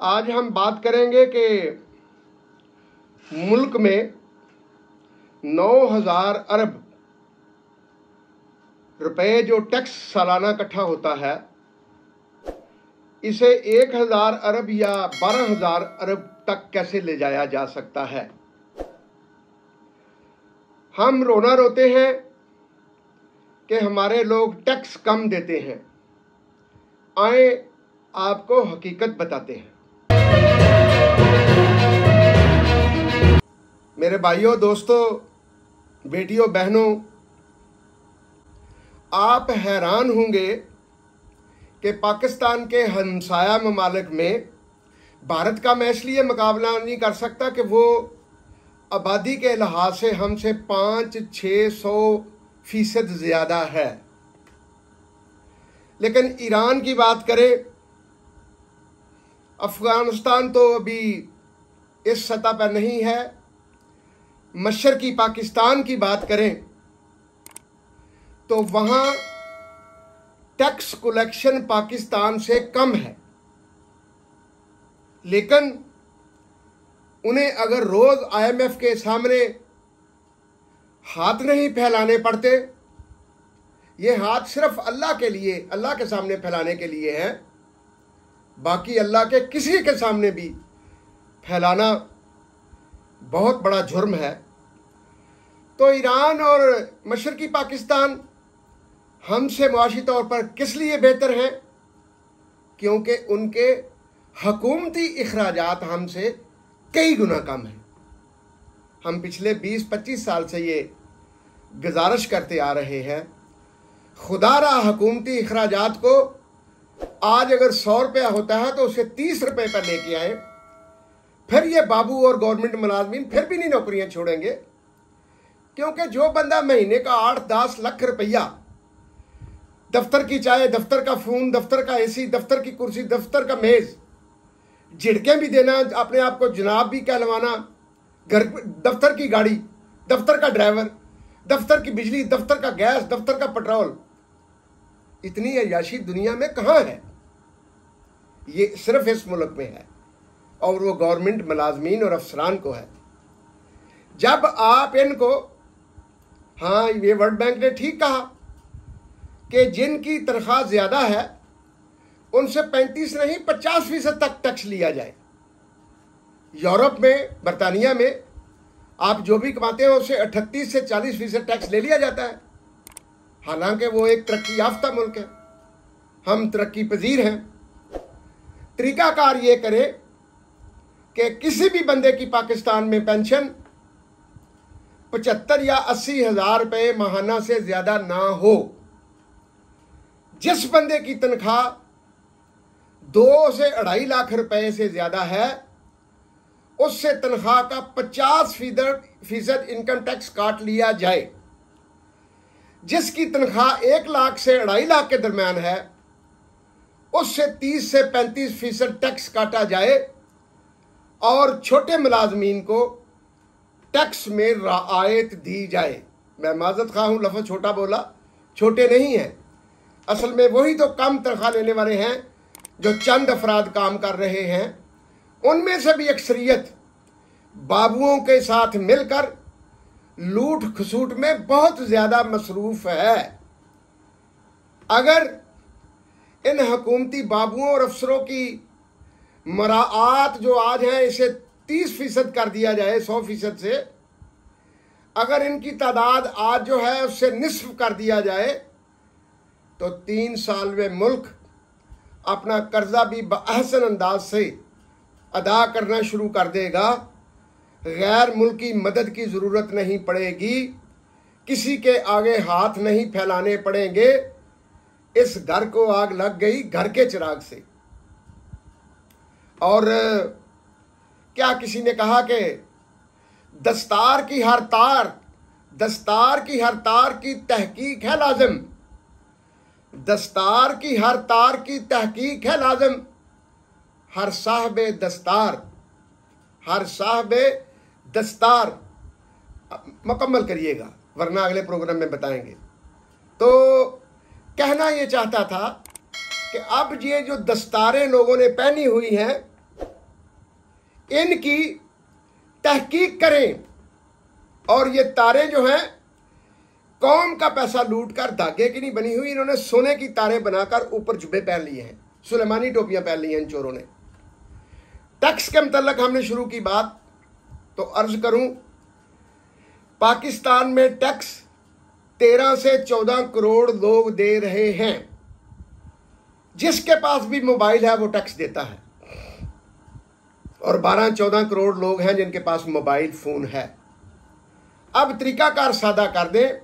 आज हम बात करेंगे कि मुल्क में 9,000 अरब रुपए जो टैक्स सालाना इकट्ठा होता है, इसे 1,000 अरब या 12,000 अरब तक कैसे ले जाया जा सकता है। हम रोना रोते हैं कि हमारे लोग टैक्स कम देते हैं। आए आपको हकीकत बताते हैं। मेरे भाइयों, दोस्तों, बेटियों, बहनों, आप हैरान होंगे कि पाकिस्तान के हमसाया ममालिक में भारत का मैं इसलिए मुकाबला नहीं कर सकता कि वो आबादी के लिहाज से हमसे 500-600% ज़्यादा है, लेकिन ईरान की बात करें, अफ़गानिस्तान तो अभी इस सतह पर नहीं है, मशरकी पाकिस्तान की बात करें तो वहाँ टैक्स कलेक्शन पाकिस्तान से कम है, लेकिन उन्हें अगर रोज़ IMF के सामने हाथ नहीं फैलाने पड़ते, ये हाथ सिर्फ अल्लाह के लिए, अल्लाह के सामने फैलाने के लिए है, बाकी अल्लाह के किसी के सामने भी फैलाना बहुत बड़ा जुर्म है। तो ईरान और मशरकी पाकिस्तान हमसे मुआशी तौर पर किस लिए बेहतर हैं? क्योंकि उनके हकूमती इखराजात हमसे कई गुना कम हैं। हम पिछले 20-25 साल से ये गुजारिश करते आ रहे हैं, खुदारा हुकूमती इखराजात को आज अगर 100 रुपया होता है तो उसे 30 रुपये पर लेके आए। फिर ये बाबू और गवर्नमेंट मुलाजमीन फिर भी नहीं नौकरियां छोड़ेंगे, क्योंकि जो बंदा महीने का 8-10 लाख रुपया दफ्तर की चाय, दफ्तर का फोन, दफ्तर का AC, दफ्तर की कुर्सी, दफ्तर का मेज, झिड़कें भी देना, अपने आप को जनाब भी कहलवाना, घर दफ्तर की गाड़ी, दफ्तर का ड्राइवर, दफ्तर की बिजली, दफ्तर का गैस, दफ्तर का पेट्रोल, इतनी अय्याशी दुनिया में कहाँ है? ये सिर्फ इस मुल्क में है, और वो गवर्नमेंट मुलाजमीन और अफसरान को है। जब आप इनको, हाँ, ये वर्ल्ड बैंक ने ठीक कहा कि जिनकी तनख्वाह ज़्यादा है उनसे 35 नहीं 50% तक टैक्स लिया जाए। यूरोप में, बरतानिया में आप जो भी कमाते हैं उससे 38 से 40% टैक्स ले लिया जाता है, हालांकि वो एक तरक्की याफ्ता मुल्क है, हम तरक्की पजीर हैं। तरीकाकार ये करे कि किसी भी बंदे की पाकिस्तान में पेंशन 75 या 80 हज़ार रुपये माहाना से ज़्यादा ना हो। जिस बंदे की तनख्वाह 2 से 2.5 लाख रुपए से ज़्यादा है, उससे तनख्वाह का 50% इनकम टैक्स काट लिया जाए। जिसकी तनख्वाह 1 लाख से 2.5 लाख के दरमियान है, उससे 30 से 35% टैक्स काटा जाए, और छोटे मुलाजमीन को टैक्स में रायत दी जाए। मैं माजरत खा हूँ, लफ्ज़ छोटा बोला, छोटे नहीं हैं, असल में वही तो कम तनख्वाह लेने वाले हैं जो चंद अफराद काम कर रहे हैं। उनमें से भी अक्सरियत बाबुओं के साथ मिलकर लूट खसूट में बहुत ज़्यादा मसरूफ़ है। अगर इन हुकूमती बाबुओं और अफसरों की मराआत जो आज हैं इसे 30% कर दिया जाए 100% से, अगर इनकी तादाद आज जो है उससे निस्फ कर दिया जाए, तो 3 साल में मुल्क अपना कर्जा भी बअहसन अंदाज से अदा करना शुरू कर देगा। गैर मुल्की मदद की ज़रूरत नहीं पड़ेगी, किसी के आगे हाथ नहीं फैलाने पड़ेंगे। इस घर को आग लग गई घर के चिराग से। और क्या किसी ने कहा कि दस्तार की हर तार की तहकीक है लाजिम, दस्तार की हर तार की तहकीक है लाजिम, हर साहबे दस्तार मुकम्मल करिएगा, वरना अगले प्रोग्राम में बताएंगे। तो कहना ये चाहता था कि अब ये जो दस्तारें लोगों ने पहनी हुई हैं, इनकी तहकीक करें। और ये तारें जो हैं कौम का पैसा लूटकर, धागे की नहीं बनी हुई, इन्होंने सोने की तारें बनाकर ऊपर जुब्बे पहन लिए हैं, सुलेमानी टोपियां पहन ली हैं इन चोरों ने। टैक्स के मतलब हमने शुरू की बात, तो अर्ज करूं, पाकिस्तान में टैक्स 13 से 14 करोड़ लोग दे रहे हैं। जिसके पास भी मोबाइल है वो टैक्स देता है, और 12-14 करोड़ लोग हैं जिनके पास मोबाइल फोन है। अब तरीकाकार सादा कर दें।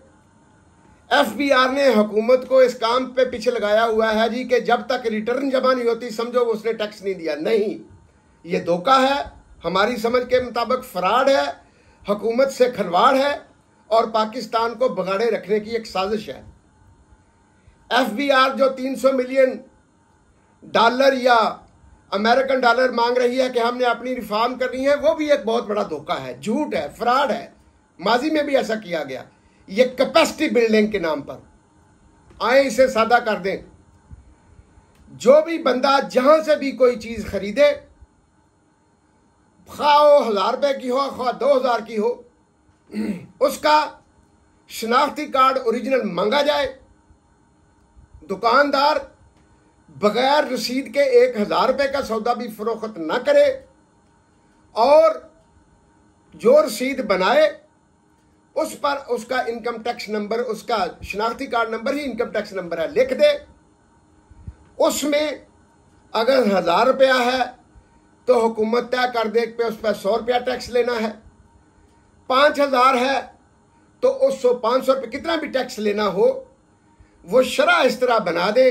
FBR ने हुकूमत को इस काम पे पीछे लगाया हुआ है जी कि जब तक रिटर्न जमा नहीं होती समझो वो उसने टैक्स नहीं दिया। नहीं, ये धोखा है, हमारी समझ के मुताबिक फ्रॉड है, हुकूमत से खिलवाड़ है और पाकिस्तान को बगाड़े रखने की एक साजिश है। FBR जो 300 मिलियन डॉलर या अमेरिकन डॉलर मांग रही है कि हमने अपनी रिफॉर्म करनी है, वो भी एक बहुत बड़ा धोखा है, झूठ है, फ्रॉड है। माजी में भी ऐसा किया गया, ये कैपेसिटी बिल्डिंग के नाम पर। आए इसे सादा कर दें। जो भी बंदा जहां से भी कोई चीज खरीदे, खाओ 1000 रुपए की हो, खा 2000 की हो, उसका शनाख्ती कार्ड ओरिजिनल मांगा जाए। दुकानदार बगैर रसीद के 1000 रुपए का सौदा भी फरोख्त ना करे, और जो रसीद बनाए उस पर उसका इनकम टैक्स नंबर, उसका शनाख्ती कार्ड नंबर ही इनकम टैक्स नंबर है, लिख दे। उसमें अगर 1000 रुपया है तो हुकूमत तय कर दे कि उस पर 100 रुपया टैक्स लेना है। 5000 है तो उस 500 रुपये कितना भी टैक्स लेना हो, वो शरह इस तरह बना दे।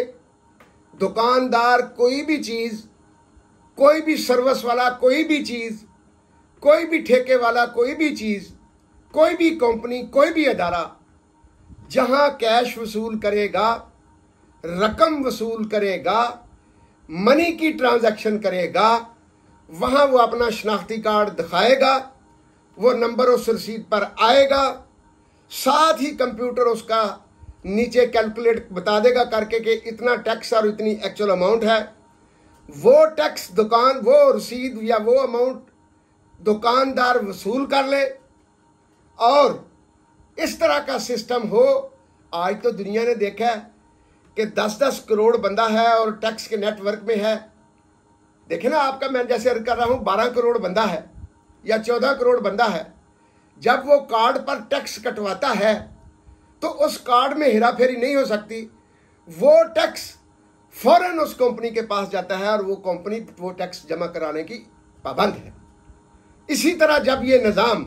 दुकानदार कोई भी चीज़, कोई भी सर्विस वाला कोई भी चीज़, कोई भी ठेके वाला कोई भी चीज़, कोई भी कंपनी, कोई भी अदारा जहां कैश वसूल करेगा, रकम वसूल करेगा, मनी की ट्रांजैक्शन करेगा, वहां वो अपना शनाख्ती कार्ड दिखाएगा, वो नंबर उस रसीद पर आएगा, साथ ही कंप्यूटर उसका नीचे कैलकुलेट बता देगा करके कि इतना टैक्स और इतनी एक्चुअल अमाउंट है। वो टैक्स दुकान, वो रसीद या वो अमाउंट दुकानदार वसूल कर ले, और इस तरह का सिस्टम हो। आज तो दुनिया ने देखा है कि 10-10 करोड़ बंदा है और टैक्स के नेटवर्क में है। देखे ना, आपका मैं जैसे अर्ज कर रहा हूं, 12 करोड़ बंदा है या 14 करोड़ बंदा है। जब वो कार्ड पर टैक्स कटवाता है तो उस कार्ड में हेराफेरी नहीं हो सकती। वो टैक्स फौरन उस कंपनी के पास जाता है और वो कंपनी वो टैक्स जमा कराने की पाबंद है। इसी तरह जब ये निज़ाम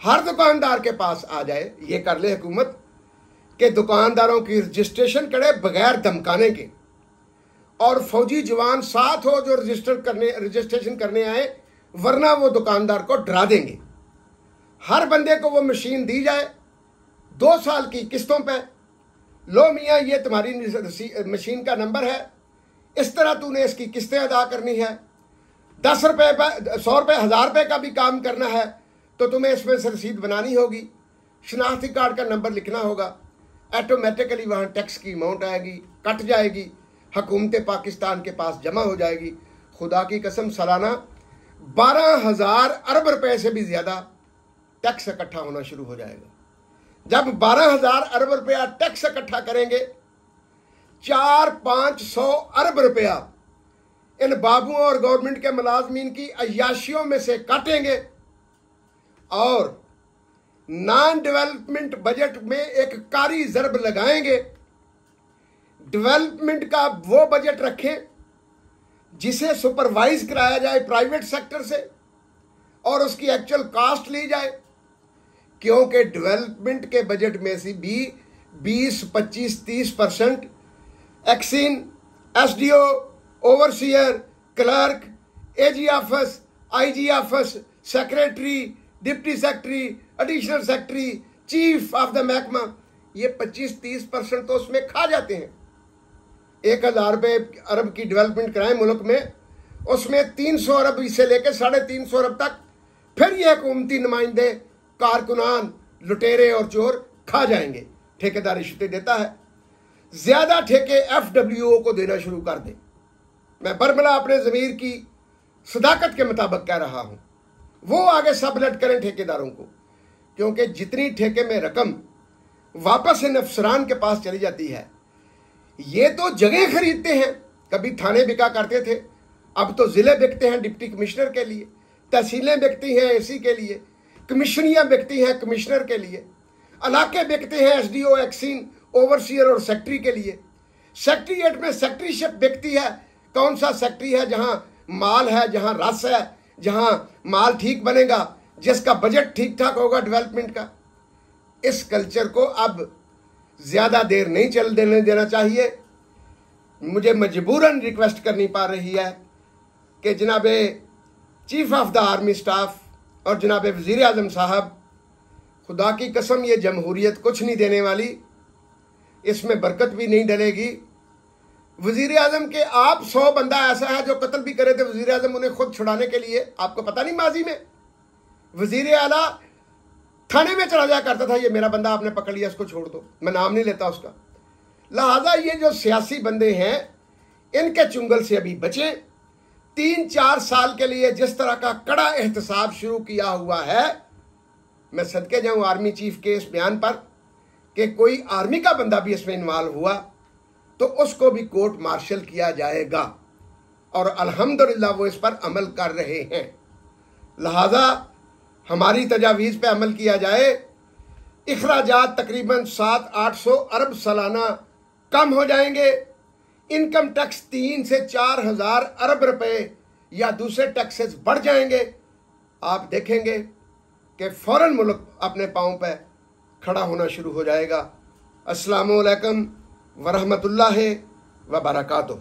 हर दुकानदार के पास आ जाए, ये कर ले हुकूमत के दुकानदारों की रजिस्ट्रेशन करे बगैर धमकाने के, और फौजी जवान साथ हो जो रजिस्ट्रेशन करने आए, वरना वो दुकानदार को डरा देंगे। हर बंदे को वो मशीन दी जाए 2 साल की किस्तों पे, लो मियाँ ये तुम्हारी मशीन का नंबर है, इस तरह तूने इसकी किस्तें अदा करनी है। 10 रुपये, 100 रुपये, 1000 रुपये का भी काम करना है तो तुम्हें इसमें से रसीद बनानी होगी, शनाख्ती कार्ड का नंबर लिखना होगा। ऑटोमेटिकली वहाँ टैक्स की अमाउंट आएगी, कट जाएगी, हुकूमत पाकिस्तान के पास जमा हो जाएगी। खुदा की कसम सालाना 12,000 अरब रुपए से भी ज़्यादा टैक्स इकट्ठा होना शुरू हो जाएगा। जब 12,000 अरब रुपया टैक्स इकट्ठा करेंगे, 400-500 अरब रुपया इन बाबुओं और गवर्नमेंट के मुलाजमीन की अय्याशियों में से काटेंगे, और नॉन डेवलपमेंट बजट में एक कारी ज़रब लगाएंगे। डेवलपमेंट का वो बजट रखें जिसे सुपरवाइज कराया जाए प्राइवेट सेक्टर से और उसकी एक्चुअल कॉस्ट ली जाए, क्योंकि डेवलपमेंट के बजट में से भी 20, 25, 30% एक्सिन, SDO, overseer, clerk, AG office, IG office, secretary, deputy secretary, additional secretary, chief of the महकमा, ये 25-30% तो उसमें खा जाते हैं। 1,000 रुपये अरब की डेवलपमेंट कराएं मुल्क में, उसमें 300 अरब से लेकर 350 अरब तक फिर ये हुकूमती नुमाइंदे, कारकुनान, लुटेरे और चोर खा जाएंगे। ठेकेदार रिश्वतें देता है, ज़्यादा ठेके FWO को देना शुरू कर दें। मैं बरमला अपने ज़मीर की सदाकत के मुताबिक कह रहा हूं, वो आगे सबलेट करें ठेकेदारों को, क्योंकि जितनी ठेके में रकम वापस इन अफसरान के पास चली जाती है, ये तो जगह खरीदते हैं। कभी थाने बिका करते थे, अब तो जिले बिकते हैं डिप्टी कमिश्नर के लिए, तहसीलें बिकती हैं एसी के लिए, कमिश्नरियाँ बिकती हैं कमिश्नर के लिए, इलाके बिकते हैं एसडीओ, एक्सीन, ओवरसीयर और सेक्रेटरी के लिए। सेक्रेटरीट में सेक्रेटरीशिप बिकती है। कौन सा सेक्रेटरी है जहां माल है, जहां रस है, जहां माल ठीक बनेगा, जिसका बजट ठीक ठाक होगा डेवलपमेंट का। इस कल्चर को अब ज्यादा देर नहीं चल देना चाहिए। मुझे मजबूरन रिक्वेस्ट करनी पड़ रही है कि जनाब chief of the army staff और जनाब वजीर आजम साहब, खुदा की कसम ये जमहूरियत कुछ नहीं देने वाली, इसमें बरकत भी नहीं डलेगी। वजीर आजम के आप 100 बंदा ऐसा है जो कत्ल भी करे थे, वजीर आजम उन्हें खुद छुड़ाने के लिए, आपको पता नहीं माजी में वजीर आला थाने में चला जाया करता था, ये मेरा बंदा आपने पकड़ लिया, इसको छोड़ दो, मैं नाम नहीं लेता उसका। लिहाजा ये जो सियासी बंदे हैं, इनके चुंगल से अभी बचें। 3-4 साल के लिए जिस तरह का कड़ा एहतसाब शुरू किया हुआ है, मैं सदके जाऊं आर्मी चीफ के इस बयान पर कि कोई आर्मी का बंदा भी इसमें इन्वॉल्व हुआ तो उसको भी कोर्ट मार्शल किया जाएगा, और अल्हम्दुलिल्लाह वो इस पर अमल कर रहे हैं। लिहाजा हमारी तजावीज़ पे अमल किया जाए। इखराजात तकरीबन 700-800 अरब सालाना कम हो जाएंगे। इनकम टैक्स 3 से 4 हज़ार अरब रुपए या दूसरे टैक्सेस बढ़ जाएंगे। आप देखेंगे कि फौरन मुल्क अपने पाँव पे खड़ा होना शुरू हो जाएगा। अस्सलामु अलैकुम वरहमतुल्लाहि व बरकातुहू।